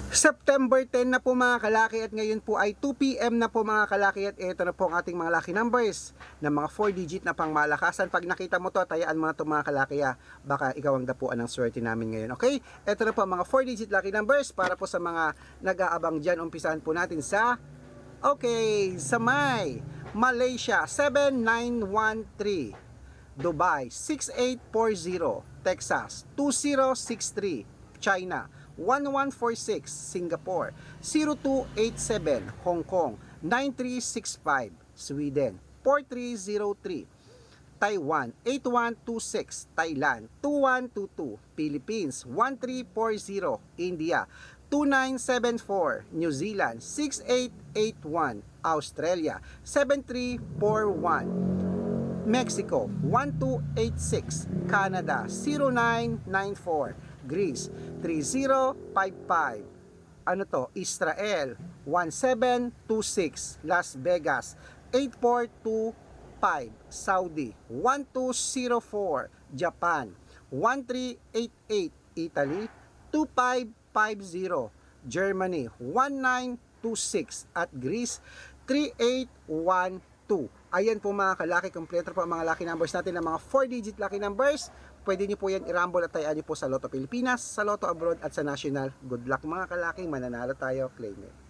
September 10 na po mga kalaki at ngayon po ay 2 PM na po mga kalaki at ito na po ang ating mga lucky numbers na mga 4 digit na pangmalakasan. Pag nakita mo to, tayaan mo na to mga kalaki baka ikaw ang dapuan ng swerte namin ngayon. Okay? Ito na po ang mga 4 digit lucky numbers para po sa mga nag-aabang dyan. Umpisahan po natin sa sa Malaysia 7913, Dubai 6840, Texas 2063, China 1146, Singapore 0287, Hong Kong 9365, Sweden 4303, Taiwan 8126, Thailand 2122, Philippines 1340, India 2974, New Zealand 6881, Australia 7341, Mexico 1286, Canada 0994, Greece 3055, Israel 1726, Las Vegas 8425, Saudi 1204, Japan 1388, Italy 2550, Germany 1926 at Greece 3812. Ayan po mga kalaki, kompleto po ang mga lucky numbers natin ng mga 4 digit lucky numbers. Pwede nyo po yan i-rumble at tayaan nyo po sa Lotto Pilipinas, sa Lotto Abroad at sa National. Good luck mga kalaki, mananalo tayo, claim it.